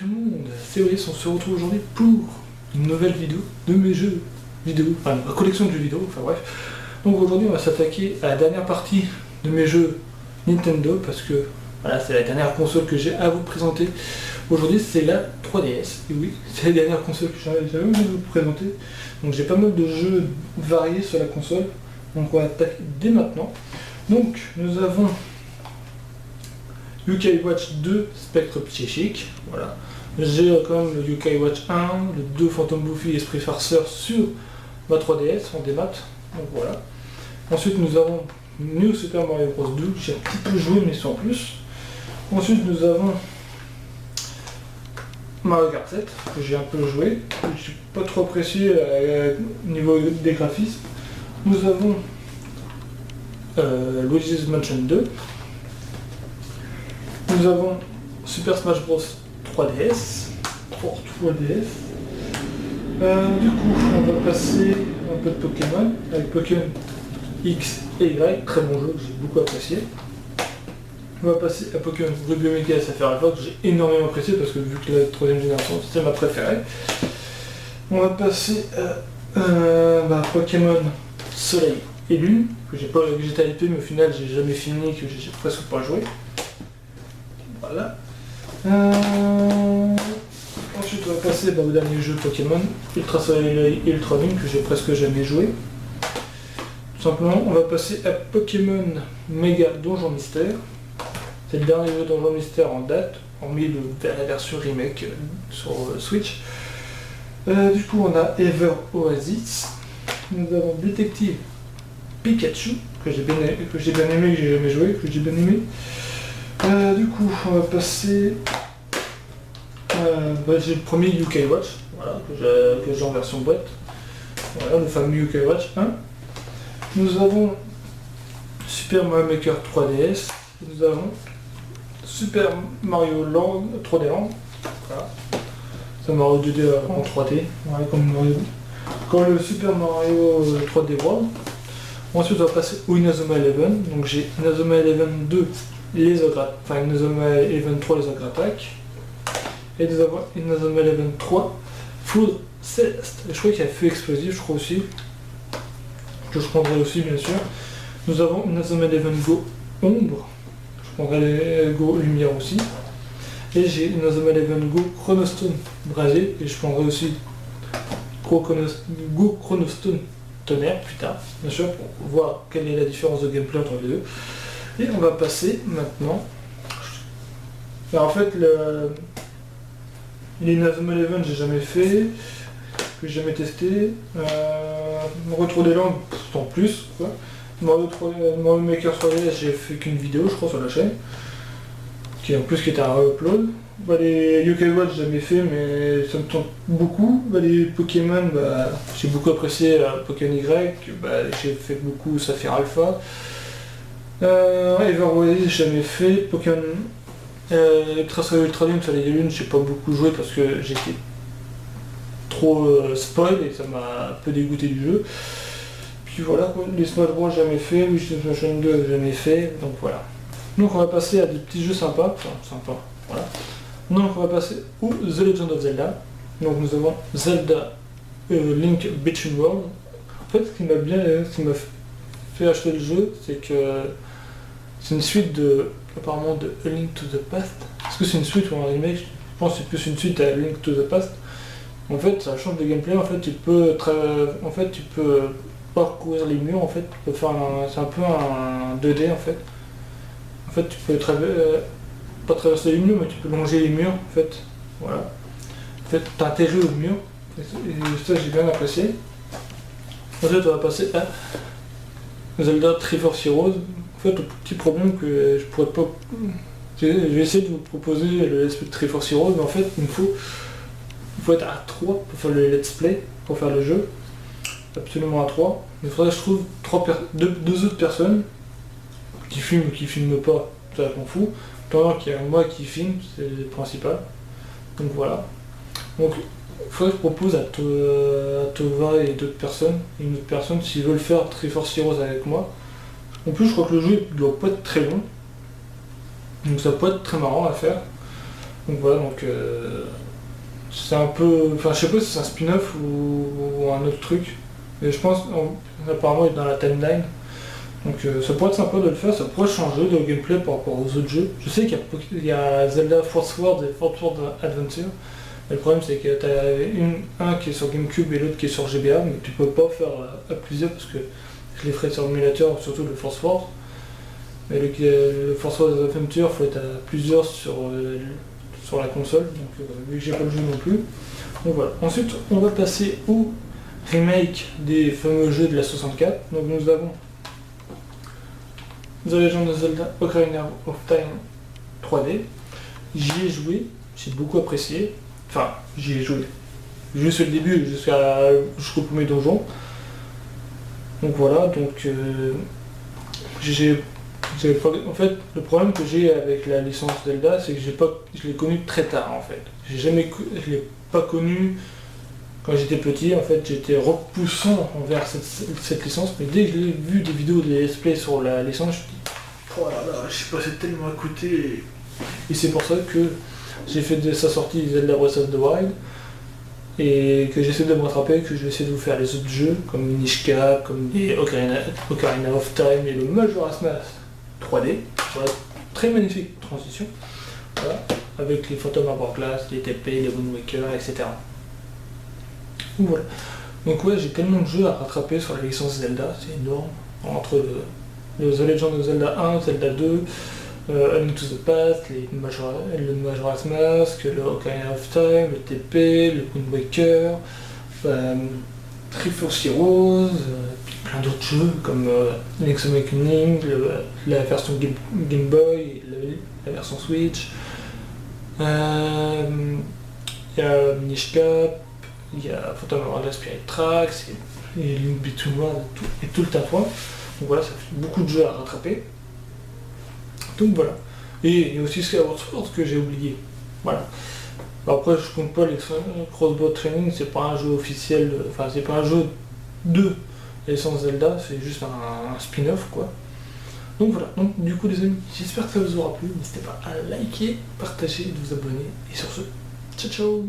tout le monde, c'est Brice, on se retrouve aujourd'hui pour une nouvelle vidéo de mes jeux vidéo, enfin ma collection de jeux vidéo, enfin bref. Donc aujourd'hui on va s'attaquer à la dernière partie de mes jeux Nintendo parce que voilà, c'est la dernière console que j'ai à vous présenter. Aujourd'hui c'est la 3DS, et oui, c'est la dernière console que j'avais à vous présenter. Donc j'ai pas mal de jeux variés sur la console, donc on va attaquer dès maintenant. Donc nous avons Yokai Watch 2 Spectre Psychique, voilà. J'ai quand même le Yokai Watch 1, le 2 Phantom Buffy Esprit Farceur sur ma 3DS en démat, donc voilà. Ensuite nous avons New Super Mario Bros 2, que j'ai un petit peu joué mais sans plus. Ensuite nous avons Mario Kart 7, que j'ai un peu joué, que je n'ai pas trop apprécié au niveau des graphismes. Nous avons Luigi's Mansion 2. Nous avons Super Smash Bros 3DS pour 3DS. Du coup, on va passer un peu de Pokémon avec Pokémon X et Y, très bon jeu que j'ai beaucoup apprécié. On va passer à Pokémon Ruby Omega et Sapphire Alpha que j'ai énormément apprécié parce que vu que la troisième génération c'était ma préférée. On va passer à Pokémon Soleil et Lune que j'étais hypé mais au final j'ai jamais fini, que j'ai presque pas joué. Voilà. Ensuite on va passer au dernier jeu Pokémon, Ultra Soleil et Ultra Lune que j'ai presque jamais joué. Tout simplement on va passer à Pokémon Mega Donjon Mystère. C'est le dernier jeu Donjon Mystère en date, hormis la version remake sur Switch. Du coup on a Ever Oasis. Nous avons Détective Pikachu, que j'ai bien aimé, que j'ai jamais joué, que j'ai bien aimé. Du coup, on va passer. J'ai le premier Yokai Watch, voilà, que j'ai en version boîte. Voilà, le fameux Yokai Watch 1. Nous avons Super Mario Maker 3DS. Nous avons Super Mario Land 3D Land. Voilà. C'est un Mario 2D en 3D, voilà, comme le Super Mario 3D World. Ensuite, on va passer au Inazuma Eleven. Donc j'ai Inazuma Eleven 2. Inazuma Eleven 3 les ogres attaques. Et nous avons Inazuma Eleven 3 Foudre Céleste. Et je crois qu'il y a Feu Explosif, je crois aussi. Que je prendrai aussi bien sûr. Nous avons Inazuma Eleven Go Ombre. Je prendrai les Go Lumière aussi. Et j'ai Inazuma Eleven Go Chronostone Brasier. Et je prendrai aussi Go Chronostone Tonnerre plus tard, bien sûr, pour voir quelle est la différence de gameplay entre les deux. Et on va passer maintenant. Alors en fait, l'Inazuma Eleven, j'ai jamais fait, que j'ai jamais testé. Retour des langues, sans plus. Quoi. Mario Maker 3DS, j'ai fait qu'une vidéo, je crois, sur la chaîne, qui en plus qui était un re-upload. Les Yokai Watch, j'ai jamais fait, mais ça me tente beaucoup. Les Pokémon, j'ai beaucoup apprécié Pokémon Y, j'ai fait beaucoup Saphir Alpha. Ever Oasis, j'ai jamais fait. Pokémon Ultra Soleil Ultra Lune, Soleil et Lune, j'ai pas beaucoup joué parce que j'étais trop spoil et ça m'a un peu dégoûté du jeu. Puis voilà, les Smash Bros jamais fait, Luigi's Mansion 2 jamais fait, donc voilà. Donc on va passer à des petits jeux sympas, voilà. Donc on va passer au The Legend of Zelda. Donc nous avons Zelda Link Between Worlds. En fait, ce qui m'a fait acheter le jeu, c'est que c'est une suite apparemment de A Link to the Past. Est-ce que c'est une suite ou un remake? Je pense que c'est plus une suite à A Link to the Past. En fait, ça change de gameplay. En fait, tu peux parcourir les murs. En fait, tu peux faire c'est un peu un 2D en fait. En fait, tu peux pas traverser les murs, mais tu peux longer les murs. En fait, voilà. En fait, t'intégrer au mur. Et ça, j'ai bien apprécié. Ensuite, on va passer à Zelda Triforce Heroes. En fait, le petit problème que je pourrais pas. Je vais essayer de vous proposer le let's play de Triforce Heroes, mais en fait, il faut être à 3 pour faire le let's play, pour faire le jeu. Absolument à 3. Il faudrait que je trouve deux autres personnes qui filment ou qui filment pas, ça je m'en fous. Pendant qu'il y a moi qui filme, c'est le principal. Donc voilà. Donc il faudrait que je propose à Tova et d'autres personnes, une autre personne, s'ils veulent faire Triforce Heroes avec moi. En plus, je crois que le jeu ne doit pas être très long, donc ça peut être très marrant à faire. Donc voilà, donc c'est un peu... Enfin je sais pas si c'est un spin-off ou un autre truc, mais je pense apparemment il est dans la timeline. Donc ça pourrait être sympa de le faire, ça pourrait changer le gameplay par rapport aux autres jeux. Je sais qu'il y a Zelda Force World et Force World Adventure, mais le problème c'est que tu as un qui est sur GameCube et l'autre qui est sur GBA, mais tu peux pas faire à plusieurs parce que je les ferai sur émulateur, surtout le Force World. Mais le Force World Adventure, il faut être à plusieurs sur la console, donc vu que j'ai pas le jeu non plus. Donc voilà. Ensuite, on va passer au remake des fameux jeux de la 64. Donc nous avons The Legend of Zelda Ocarina of Time 3D. J'y ai joué, j'ai beaucoup apprécié. Enfin, j'y ai joué. Juste le début, jusqu'au premier donjon. Donc voilà, donc en fait, le problème que j'ai avec la licence Zelda, c'est que je l'ai connue très tard en fait. Je l'ai pas connue quand j'étais petit, en fait, j'étais repoussant envers cette licence, mais dès que j'ai vu des vidéos de let's play sur la licence, je me dis, oh là là, je suis passé tellement à côté. Et c'est pour ça que j'ai fait de sa sortie Zelda Breath of the Wild, et que j'essaie de me rattraper, que je vais essayer de vous faire les autres jeux, comme Minish Cap, comme les Ocarina of Time et le Majora's Mask 3D. Voilà, très magnifique transition. Voilà, avec les Phantom Hourglass, les TP, les Wind Waker, etc. Donc voilà. Donc ouais, j'ai tellement de jeux à rattraper sur la licence Zelda, c'est énorme. Entre le The Legend of Zelda 1, Zelda 2, A Link to the Past, le Majora's Mask, le Ocarina of Time, le TP, le Wind Waker, Triforce Heroes, plein d'autres jeux comme Link's Awakening, la version Game Boy, la version Switch. Il y a Minish Cap, il y a Phantom Hourglass Spirit Tracks, et Link Between Worlds et tout le tatouage. Donc voilà, ça fait beaucoup de jeux à rattraper. Donc voilà. Et il y a aussi Skyward Sword que j'ai oublié. Voilà. Après, je compte pas les Crossbow Training, c'est pas un jeu officiel, enfin c'est pas un jeu de licence Zelda, c'est juste un spin-off quoi. Donc voilà, donc du coup les amis, j'espère que ça vous aura plu, n'hésitez pas à liker, partager, de vous abonner, et sur ce, ciao ciao.